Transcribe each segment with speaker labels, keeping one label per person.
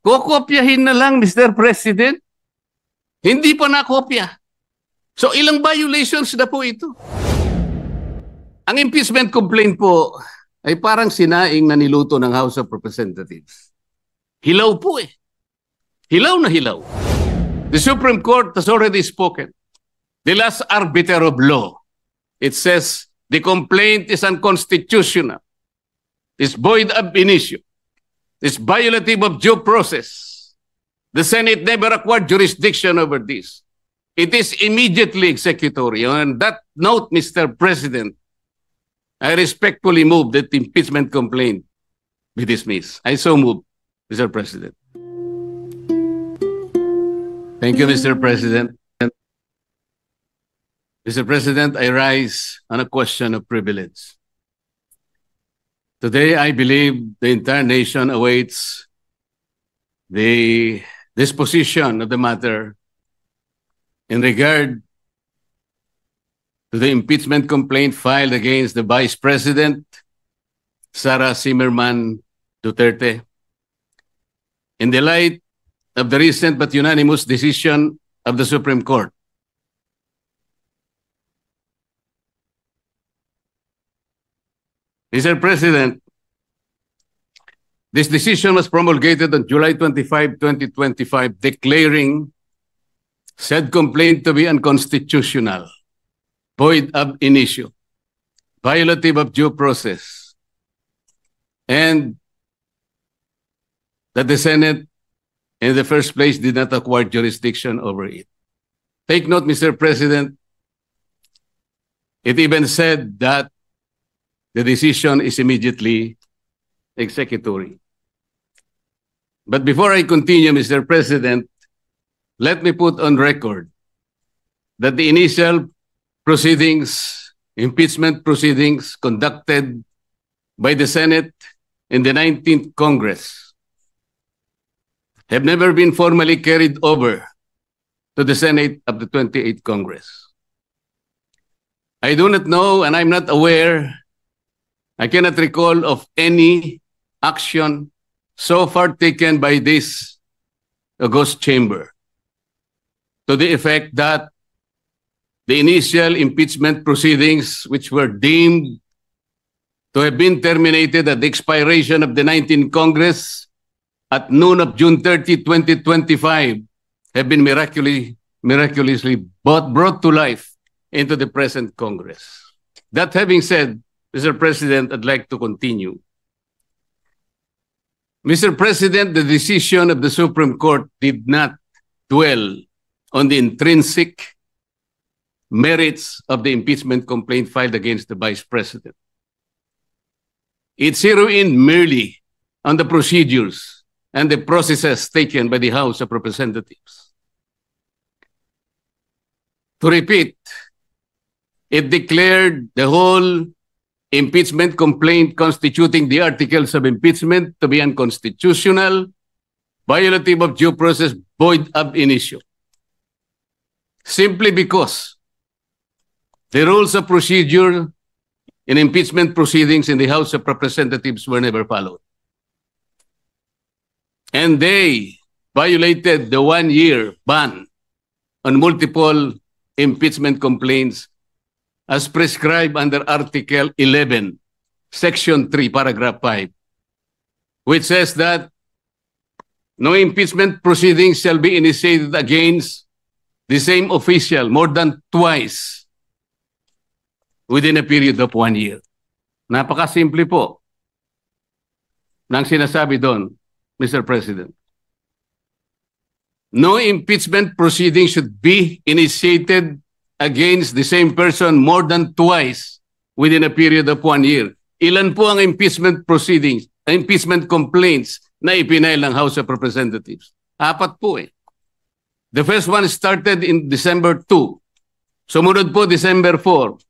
Speaker 1: Kokopyahin na lang, Mr. President. Hindi pa nakopya. So ilang violations na po ito? Ang impeachment complaint po ay parang sinaing na niluto ng House of Representatives. Hilaw po eh. Hilaw na hilaw. The Supreme Court has already spoken. The last arbiter of law. It says the complaint is unconstitutional. It's void ab initio. It's violative of due process. The Senate never acquired jurisdiction over this. It is immediately executory. On that note, Mr. President, I respectfully move that the impeachment complaint be dismissed. I so move, Mr. President. Thank you, Mr. President. Mr. President, I rise on a question of privilege. Today, I believe the entire nation awaits the disposition of the matter in regard to the impeachment complaint filed against the Vice President, Sara Zimmerman Duterte. In the light of the recent but unanimous decision of the Supreme Court, Mr. President, this decision was promulgated on July 25, 2025, declaring said complaint to be unconstitutional, void ab initio, violative of due process, and that the Senate in the first place did not acquire jurisdiction over it. Take note, Mr. President, it even said that the decision is immediately executory. But before I continue, Mr. President, let me put on record that the initial proceedings, impeachment proceedings conducted by the Senate in the 19th Congress have never been formally carried over to the Senate of the 28th Congress. I do not know, and I'm not aware, I cannot recall of any action so far taken by this august chamber to the effect that the initial impeachment proceedings, which were deemed to have been terminated at the expiration of the 19th Congress at noon of June 30, 2025, have been miraculously brought to life into the present Congress. That having said, Mr. President, I'd like to continue. Mr. President, the decision of the Supreme Court did not dwell on the intrinsic merits of the impeachment complaint filed against the Vice President. It zeroed in merely on the procedures and the processes taken by the House of Representatives. To repeat, it declared the whole impeachment complaint constituting the articles of impeachment to be unconstitutional, violative of due process, void ab initio. Simply because the rules of procedure in impeachment proceedings in the House of Representatives were never followed. And they violated the one-year ban on multiple impeachment complaints as prescribed under Article 11, Section 3, Paragraph 5, which says that no impeachment proceedings shall be initiated against the same official more than twice within a period of 1 year. Napakasimple po ng sinasabi doon, Mr. President. No impeachment proceeding should be initiated against the same person more than twice within a period of 1 year. Ilan po ang impeachment proceedings, impeachment complaints na ipinail ng House of Representatives? 4 po eh. The first one started in December 2. Sumunod po December 4.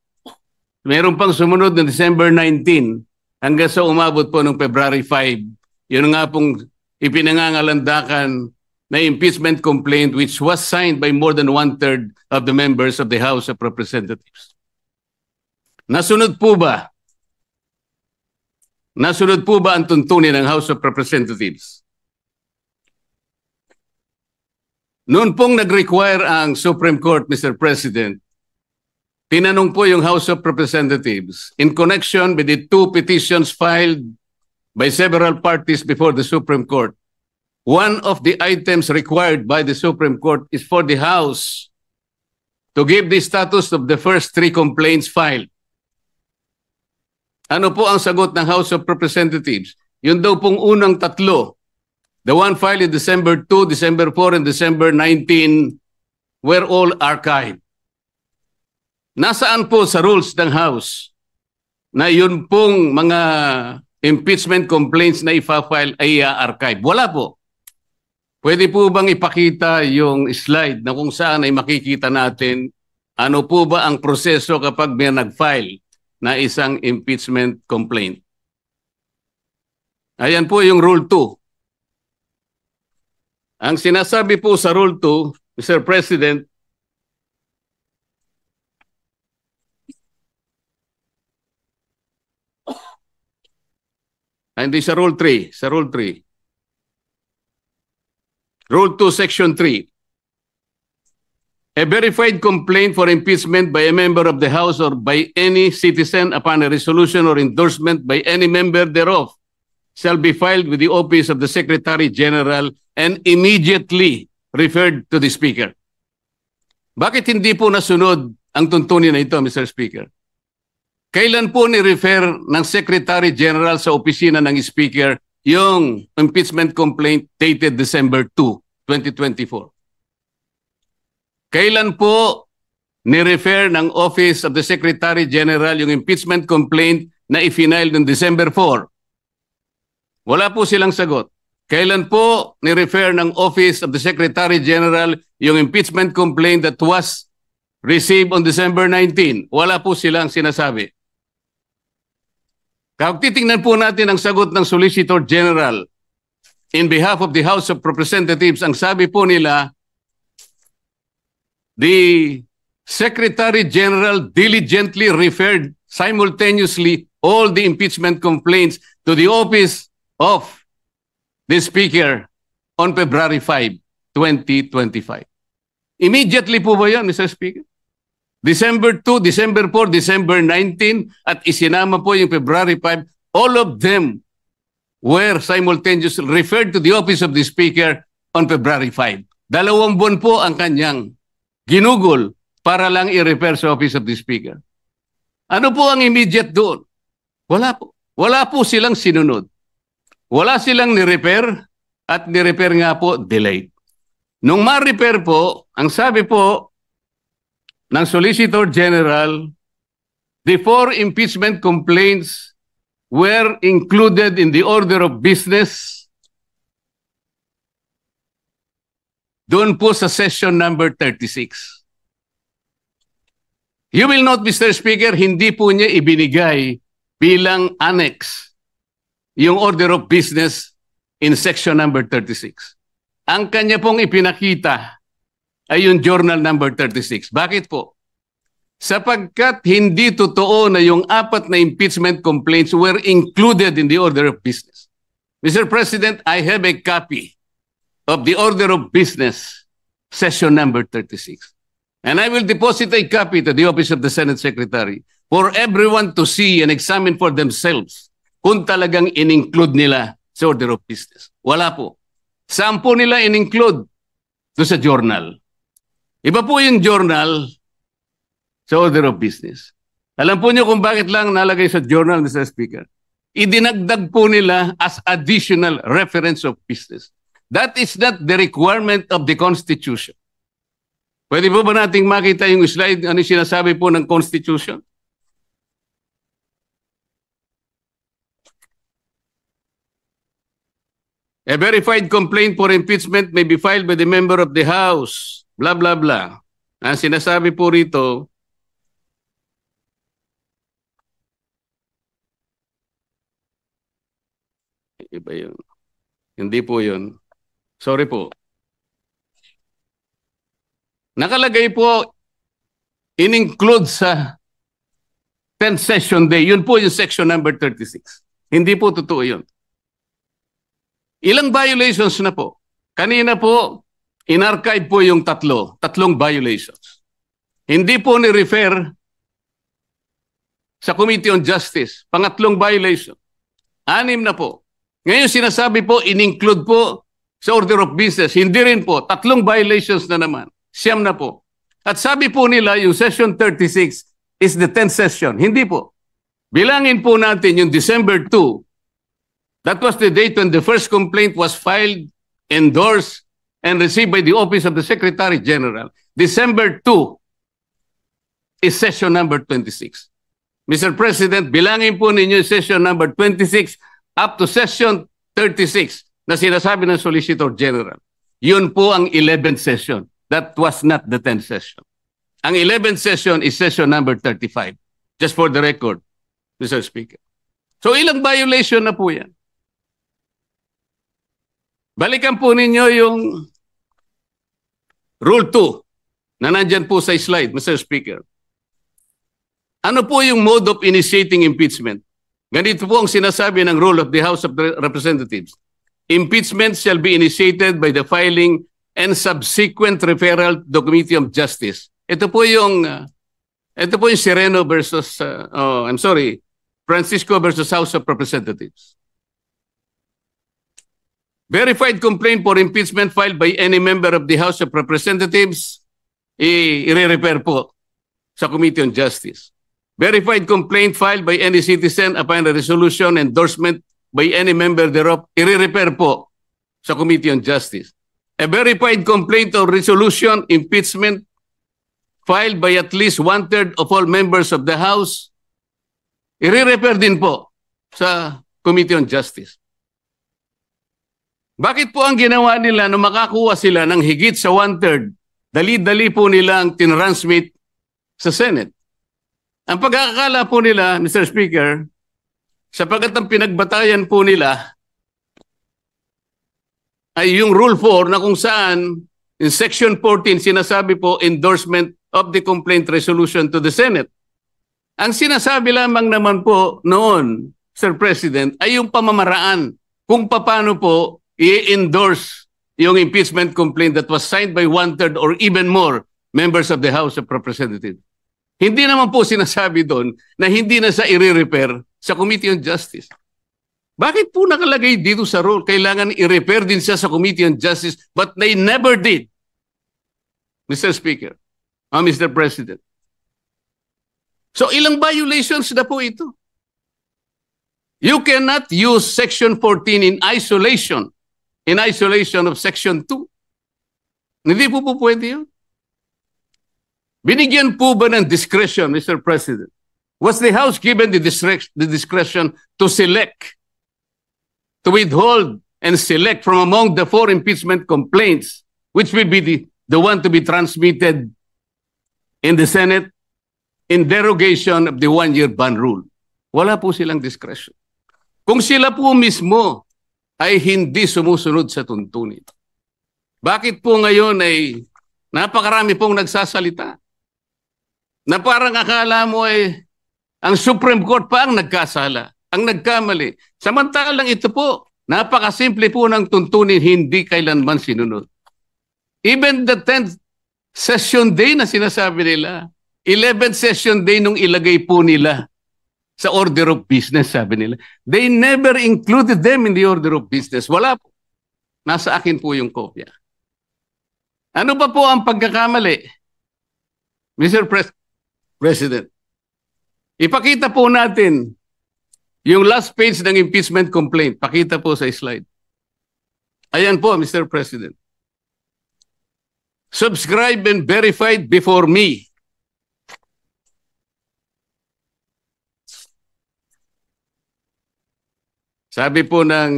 Speaker 1: Meron pang sumunod na December 19 hanggang sa umabot po noong February 5. Yun nga pong ipinangangalandakan na impeachment complaint which was signed by more than 1/3 of the members of the House of Representatives. Nasunod po ba? Nasunod po ba ang tuntunin ng House of Representatives? Noon pong nag-require ang Supreme Court, Mr. President, tinanong po yung House of Representatives in connection with the two petitions filed by several parties before the Supreme Court. One of the items required by the Supreme Court is for the House to give the status of the first three complaints filed. Ano po ang sagot ng House of Representatives? Yun daw pong unang tatlo, the one filed in December 2, December 4, and December 19, were all archived. Nasaan po sa rules ng House na yun pong mga impeachment complaints na ipa-file ay archive? Wala po. Pwede po bang ipakita yung slide na kung saan ay makikita natin ano po ba ang proseso kapag may nag-file na isang impeachment complaint? Ayan po yung Rule 2. Ang sinasabi po sa Rule 2, Mr. President, hindi sa Rule 3, sa Rule 3. Rule 2, Section 3. A verified complaint for impeachment by a member of the House or by any citizen upon a resolution or endorsement by any member thereof shall be filed with the office of the Secretary General and immediately referred to the Speaker. Bakit hindi po nasunod ang tuntunin na ito, Mr. Speaker? Kailan po ni-refer ng Secretary General sa opisina ng Speaker yung impeachment complaint dated December 2, 2024? Kailan po ni-refer ng Office of the Secretary General yung impeachment complaint na i-file ng December 4? Wala po silang sagot. Kailan po ni-refer ng Office of the Secretary General yung impeachment complaint that was received on December 19? Wala po silang sinasabi. Kung titingnan po natin ang sagot ng Solicitor General in behalf of the House of Representatives, ang sabi po nila, the Secretary General diligently referred simultaneously all the impeachment complaints to the office of the Speaker on February 5, 2025. Immediately po ba yan, Mr. Speaker? December 2, December 4, December 19, at isinama po yung February 5, all of them were simultaneously referred to the office of the Speaker on February 5. 2 buwan po ang kanyang ginugol para lang i-refer sa office of the Speaker. Ano po ang immediate doon? Wala po. Wala po silang sinunod. Wala silang ni-refer at ni-refer nga po delayed. Nung ma-refer po, ang sabi po ng Solicitor General, the 4 impeachment complaints were included in the order of business doon po sa session number 36. You will note, Mr. Speaker, hindi po niya ibinigay bilang annex yung order of business in section number 36. Ang kanya pong ipinakita ay yung journal number 36. Bakit po? Sapagkat hindi totoo na yung 4 na impeachment complaints were included in the order of business. Mr. President, I have a copy of the order of business, session number 36. And I will deposit a copy to the office of the Senate Secretary for everyone to see and examine for themselves kung talagang in-include nila sa order of business. Wala po. Saan po nila in-include? Doon sa journal. Iba po yung journal sa order of business. Alam po niyo kung bakit lang nalagay sa journal, Mr. Speaker? Idinagdag po nila as additional reference of business. That is not the requirement of the Constitution. Pwede po ba nating makita yung slide, ano sinasabi po ng Constitution? A verified complaint for impeachment may be filed by the member of the House, blah, blah, blah. Ang sinasabi po rito, iba yun. Hindi po yun. Sorry po. Nakalagay po, in-include sa 10th session day. Yun po yung section number 36. Hindi po totoo yun. Ilang violations na po? Kanina po, in-archive po yung tatlong violations. Hindi po ni-refer sa Committee on Justice. Pangatlong violation. 6 na po. Ngayon sinasabi po, in-include po sa order of business. Hindi rin po. 3 violations na naman. 9 na po. At sabi po nila, yung session 36 is the 10th session. Hindi po. Bilangin po natin yung December 2. That was the date when the first complaint was filed, endorsed, and received by the Office of the Secretary General. December 2 is session number 26. Mr. President, bilangin po ninyo yung session number 26 up to session 36 na sinasabi ng Solicitor General. Yun po ang 11th session. That was not the 10th session. Ang 11th session is session number 35. Just for the record, Mr. Speaker. So ilang violation na po yan? Balikan po ninyo yung Rule 2 na nandyan po sa slide, Mr. Speaker. Ano po yung mode of initiating impeachment? Ganito po ang sinasabi ng rule of the House of Representatives. Impeachment shall be initiated by the filing and subsequent referral to the Committee of Justice. Ito po yung Sereno versus, Francisco versus House of Representatives. Verified complaint for impeachment filed by any member of the House of Representatives, i-refer po sa Committee on Justice. Verified complaint filed by any citizen upon a resolution endorsement by any member thereof, i-refer po sa Committee on Justice. A verified complaint or resolution impeachment filed by at least 1/3 of all members of the House, i-refer din po sa Committee on Justice. Bakit po ang ginawa nila nung makakuha sila ng higit sa 1/3, dali-dali po nilang tinransmit sa Senate? Ang pagkakakala po nila, Mr. Speaker, sapagkat ang pinagbatayan po nila ay yung Rule 4 na kung saan in Section 14 sinasabi po endorsement of the complaint resolution to the Senate. Ang sinasabi lamang naman po noon, Sir President, ay yung pamamaraan kung paano po i-endorse yung impeachment complaint that was signed by 1/3 or even more members of the House of Representatives. Hindi naman po sinasabi doon na hindi na sa i-refer sa Committee on Justice. Bakit po nakalagay dito sa rule? Kailangan i-refer din siya sa Committee on Justice, but they never did. Mr. Speaker, Mr. President. So ilang violations na po ito? You cannot use Section 14 in isolation of Section 2. Hindi po pwede yun. Binigyan po ba ng discretion, Mr. President? Was the House given the discretion to select, to withhold and select from among the 4 impeachment complaints, which will be the one to be transmitted in the Senate in derogation of the 1-year ban rule? Wala po silang discretion. Kung sila po mismo ay hindi sumusunod sa tuntunin, bakit po ngayon ay napakarami pong nagsasalita na parang akala mo ay ang Supreme Court pa ang nagkasala, ang nagkamali. Samantalang ito po, napakasimple po ng tuntunin, hindi kailanman sinunod. Even the 10th session day na sinasabi nila, 11th session day nung ilagay po nila sa order of business, sabi nila, they never included them in the order of business. Wala po. Nasa akin po yung kopya. Ano ba po ang pagkakamali? Mr. President, ipakita po natin yung last page ng impeachment complaint. Pakita po sa slide. Ayan po, Mr. President. Subscribed and verified before me. Sabi po ng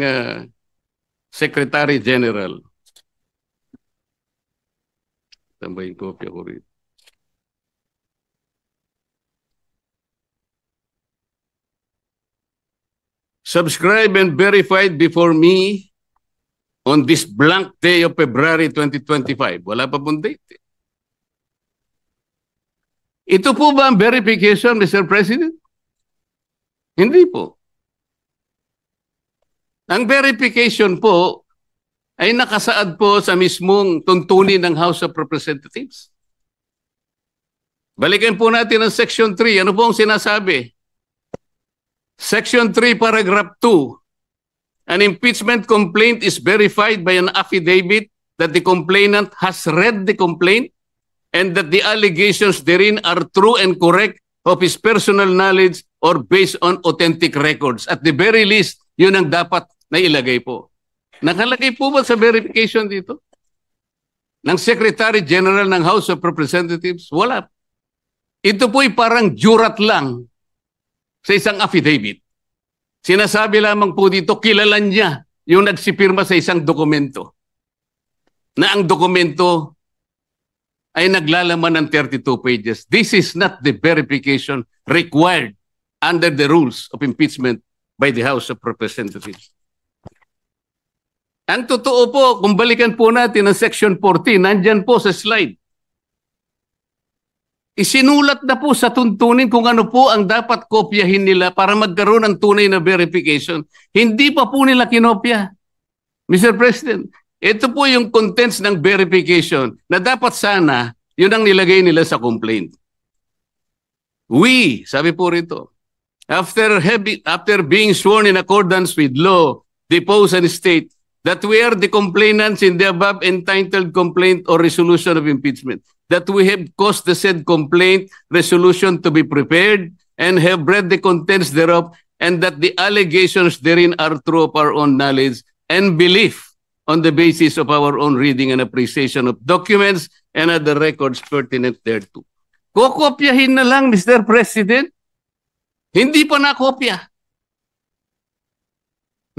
Speaker 1: Secretary General. Tambayin kopya ko rin. Subscribed and verified before me on this blank day of February 2025. Wala pa pong date. Ito po ba ang verification, Mr. President? Hindi po. Ang verification po ay nakasaad po sa mismong tuntunin ng House of Representatives. Balikan po natin ang Section 3. Ano po ang sinasabi? Section 3, Paragraph 2. An impeachment complaint is verified by an affidavit that the complainant has read the complaint and that the allegations therein are true and correct of his personal knowledge or based on authentic records. At the very least, yun ang dapat na ilagay po. Nakalagay po ba sa verification dito? Ng Secretary General ng House of Representatives? Wala. Ito po'y parang jurat lang sa isang affidavit. Sinasabi lamang po dito, kilala niya yung nagsipirma sa isang dokumento. Na ang dokumento ay naglalaman ng 32 pages. This is not the verification required under the rules of impeachment by the House of Representatives. Ang totoo po, kung balikan po natin ang Section 14, nandyan po sa slide. Isinulat na po sa tuntunin kung ano po ang dapat kopyahin nila para magkaroon ng tunay na verification. Hindi pa po nila kinopya. Mr. President, ito po yung contents ng verification na dapat sana yun ang nilagay nila sa complaint. We, sabi po rito, after being sworn in accordance with law, depose and state that we are the complainants in the above entitled complaint or resolution of impeachment, that we have caused the said complaint resolution to be prepared and have read the contents thereof, and that the allegations therein are true of our own knowledge and belief on the basis of our own reading and appreciation of documents and other records pertinent thereto. Kokopyahin na lang, Mr. President. Hindi pa nakopya.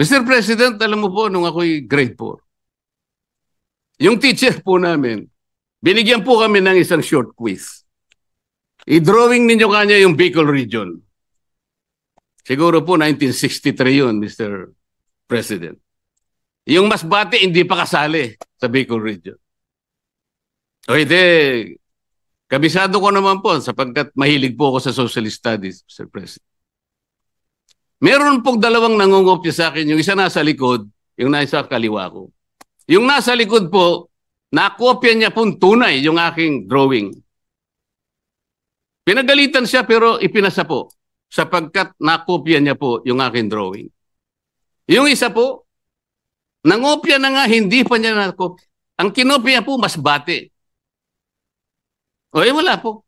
Speaker 1: Mr. President, alam mo po, nung ako'y grade 4, yung teacher po namin, binigyan po kami ng isang short quiz. I-drawing ninyo kanya yung Bicol region. Siguro po 1963 yun, Mr. President. Yung Masbate, hindi pa kasali sa Bicol region. O hindi, kabisado ko naman po sapagkat mahilig po ako sa social studies, Mr. President. Meron pong dalawang nangungopya sa akin. Yung isa nasa likod, yung nasa kaliwa ko. Yung nasa likod po, nakopya niya pong tunay yung aking drawing. Pinagalitan siya pero ipinasa po sapagkat nakopya niya po yung aking drawing. Yung isa po, nangopya na nga, hindi pa niya nakopya. Ang kinopya po, Masbate. O wala po.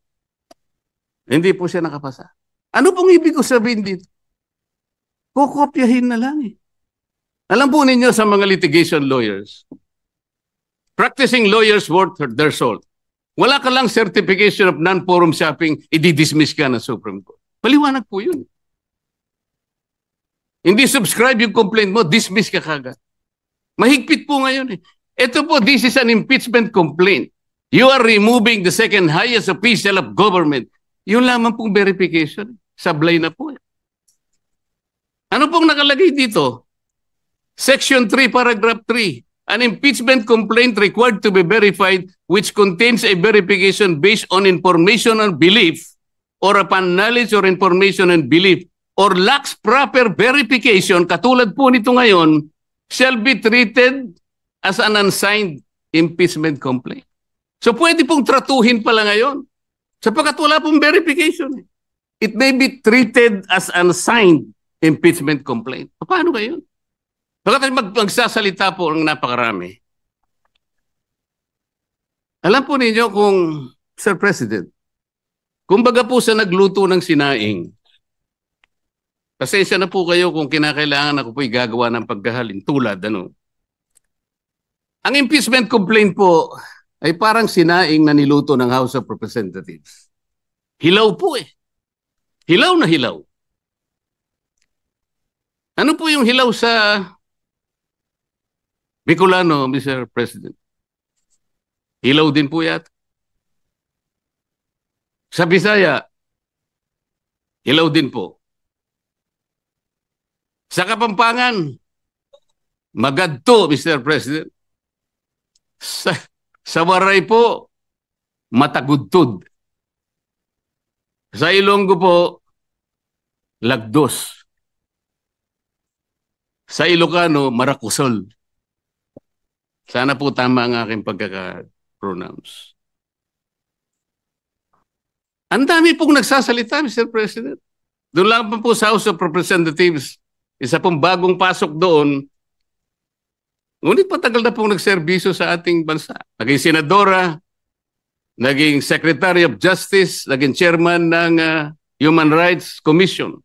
Speaker 1: Hindi po siya nakapasa. Ano pong ibig ko sabihin dito? Kukopyahin na lang eh. Alam po ninyo sa mga litigation lawyers, practicing lawyers worth their salt. Wala ka lang certification of non-forum shopping, i-dismiss ka ng Supreme Court. Paliwanag po yun. Hindi subscribe yung complaint mo, dismiss ka kagad. Mahigpit po ngayon eh. Ito po, this is an impeachment complaint. You are removing the second highest official of government. Yun lamang pong verification. Sablay na po eh. Ano pong nakalagay dito? Section 3, Paragraph 3. An impeachment complaint required to be verified which contains a verification based on information and belief or upon knowledge or information and belief or lacks proper verification, katulad po nito ngayon, shall be treated as an unsigned impeachment complaint. So pwede pong tratuhin pala ngayon sapagkat wala pong verification. It may be treated as unsigned impeachment complaint. Paano kayo? Bakit magsasalita po ng napakarami? Alam po ninyo kung, Sir President, kumbaga po sa nagluto ng sinaing, pasensya na po kayo kung kinakailangan ako po'y gagawa ng pagkahalin tulad, ano. Ang impeachment complaint po ay parang sinaing na niluto ng House of Representatives. Hilaw po eh. Hilaw na hilaw. Ano po yung hilaw sa Bicolano, Mr. President? Hilaw din po yata. Sa Bisaya, hilaw din po. Sa Kapampangan, magadto, Mr. President. Sa Waray po, matagudtod. Sa Ilonggo po, lagdos. Sa Ilocano, marakusol. Sana po tama ang aking pagkaka-pronounce. Ang dami pong nagsasalita, Mr. President. Doon lang po sa House of Representatives, isa pong bagong pasok doon, ngunit patagal na pong nagserbisyo sa ating bansa. Naging senadora, naging Secretary of Justice, naging chairman ng Human Rights Commission.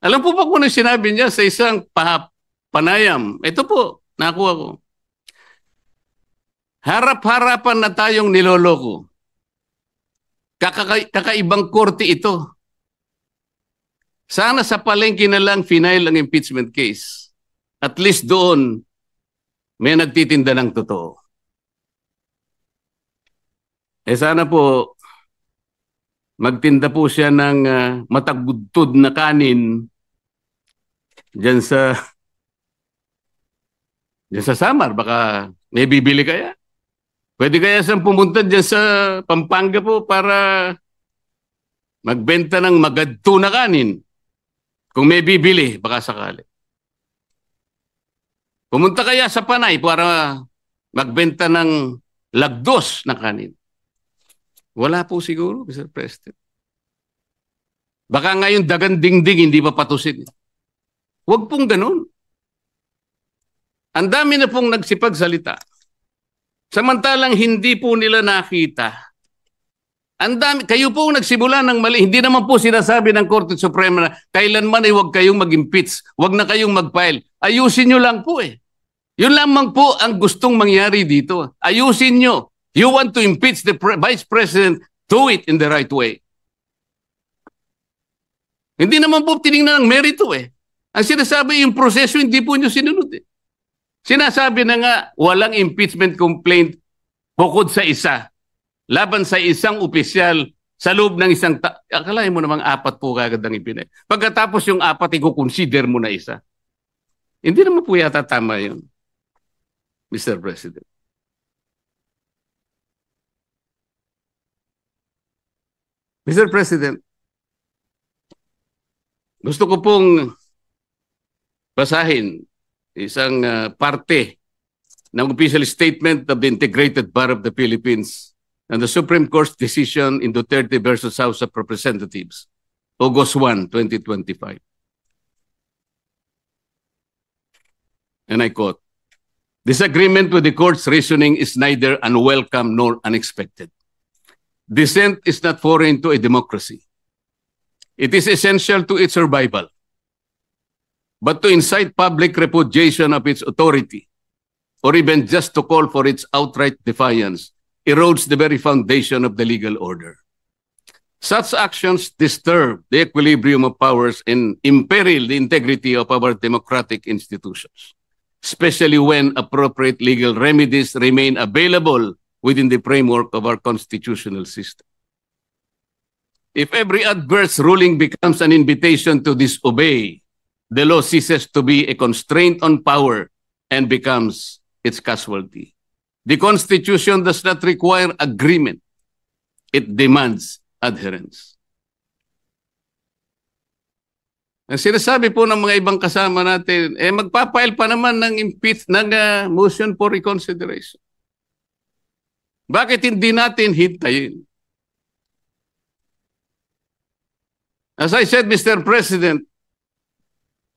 Speaker 1: Alam po ba kung ano sinabi niya sa isang panayam? Ito po, nakuha ko. Harap-harapan na tayong niloloko. Kakaibang korte ito. Sana sa palengke na lang final ang impeachment case. At least doon, may nagtitinda ng totoo. Sana po, magtinda po siya ng matagudtod na kanin dyan sa Samar. Baka may bibili kaya. Pwede kaya siyang pumunta dyan sa Pampanga po para magbenta ng magadto na kanin. Kung may bibili, baka sakali. Pumunta kaya sa Panay para magbenta ng lagdos na kanin. Wala po siguro, Mr. President. Baka ngayon dagan dingding, hindi pa patusin. Huwag pong ganun. Ang dami na pong nagsipagsalita. Samantalang hindi po nila nakita. Ang dami, kayo po nagsimula ng mali. Hindi naman po sinasabi ng Korte Suprema na kailanman ay huwag kayong mag-impeach, huwag na kayong mag-file. Ayusin nyo lang po eh. Yun lamang po ang gustong mangyari dito. Ayusin nyo. You want to impeach the Vice President, do it in the right way. Hindi naman po tinignan ng merito eh. Ang sinasabi yung proseso, hindi po nyo sinunod eh. Sinasabi na nga, walang impeachment complaint bukod sa isa. Laban sa isang opisyal sa loob ng isang akalain mo namang 4 po kagad ang ipinay. Pagkatapos yung 4, i-consider mo na isa. Hindi naman po yata tama yun, Mr. President. Mr. President, gusto ko pong basahin isang parte ng official statement of the Integrated Bar of the Philippines and the Supreme Court's decision in Duterte versus House of Representatives, August 1, 2025. And I quote, "Disagreement with the court's reasoning is neither unwelcome nor unexpected. Dissent is not foreign to a democracy. It is essential to its survival. But to incite public repudiation of its authority, or even just to call for its outright defiance, erodes the very foundation of the legal order. Such actions disturb the equilibrium of powers and imperil the integrity of our democratic institutions, especially when appropriate legal remedies remain available within the framework of our constitutional system. If every adverse ruling becomes an invitation to disobey, the law ceases to be a constraint on power and becomes its casualty. The Constitution does not require agreement. It demands adherence." Ang sinasabi po ng mga ibang kasama natin, magpapile pa naman ng motion for reconsideration. Bakit hindi natin hintayin? As I said, Mr. President,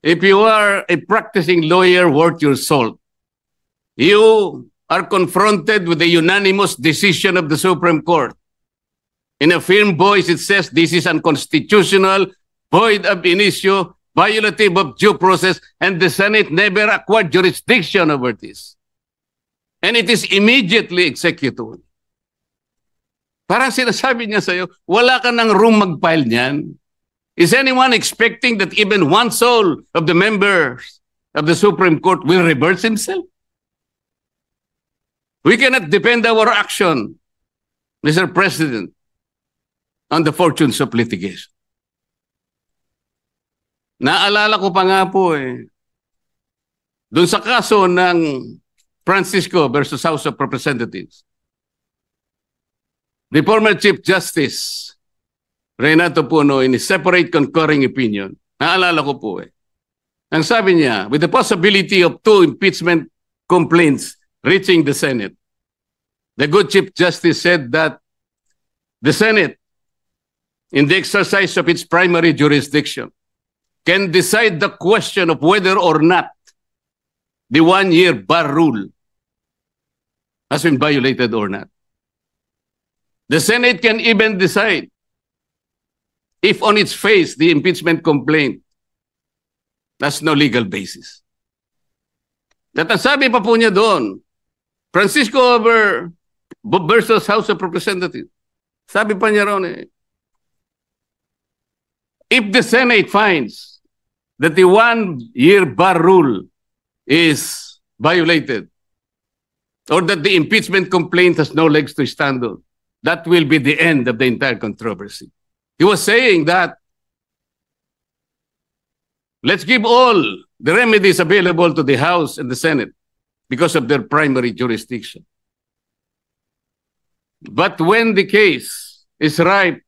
Speaker 1: if you are a practicing lawyer worth your salt, you are confronted with the unanimous decision of the Supreme Court. In a firm voice, it says this is unconstitutional, void ab initio, violative of due process, and the Senate never acquired jurisdiction over this. And it is immediately executable. Parang sinasabi niya sa'yo, wala ka ng room mag-file niyan. Is anyone expecting that even one soul of the members of the Supreme Court will reverse himself? We cannot depend our action, Mr. President, on the fortunes of litigation. Naalala ko pa nga po doon sa kaso ng Francisco versus House of Representatives. The former Chief Justice Renato Puno, in a separate concurring opinion, naalala ko po ang sabi niya, with the possibility of 2 impeachment complaints reaching the Senate, the good Chief Justice said that the Senate, in the exercise of its primary jurisdiction, can decide the question of whether or not the one-year bar rule has been violated or not. The Senate can even decide if on its face the impeachment complaint has no legal basis. At ang sabi pa po niya doon, Francisco versus House of Representatives, sabi pa niya ron if the Senate finds that the one-year bar rule is violated or that the impeachment complaint has no legs to stand on, that will be the end of the entire controversy. He was saying that let's give all the remedies available to the House and the Senate because of their primary jurisdiction. But when the case is ripe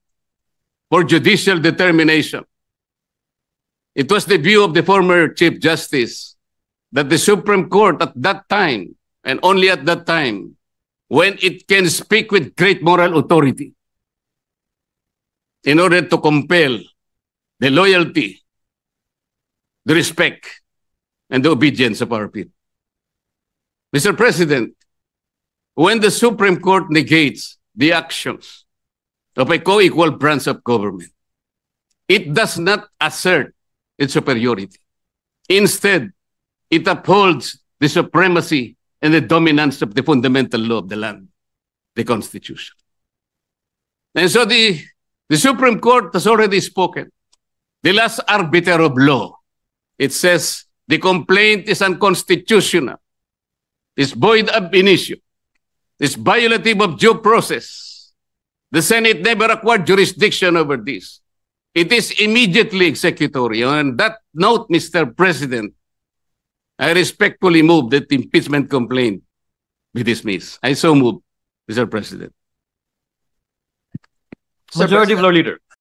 Speaker 1: for judicial determination, it was the view of the former Chief Justice that the Supreme Court at that time, and only at that time, when it can speak with great moral authority in order to compel the loyalty, the respect, and the obedience of our people. Mr. President, when the Supreme Court negates the actions of a co-equal branch of government, it does not assert its superiority. Instead, it upholds the supremacy and the dominance of the fundamental law of the land, the Constitution. And so the Supreme Court has already spoken. The last arbiter of law, it says the complaint is unconstitutional, is void ab initio, is violative of due process. The Senate never acquired jurisdiction over this. It is immediately executory. On that note, Mr. President, I respectfully move that the impeachment complaint be dismissed. I so move, Mr. President.
Speaker 2: Majority Floor Leader.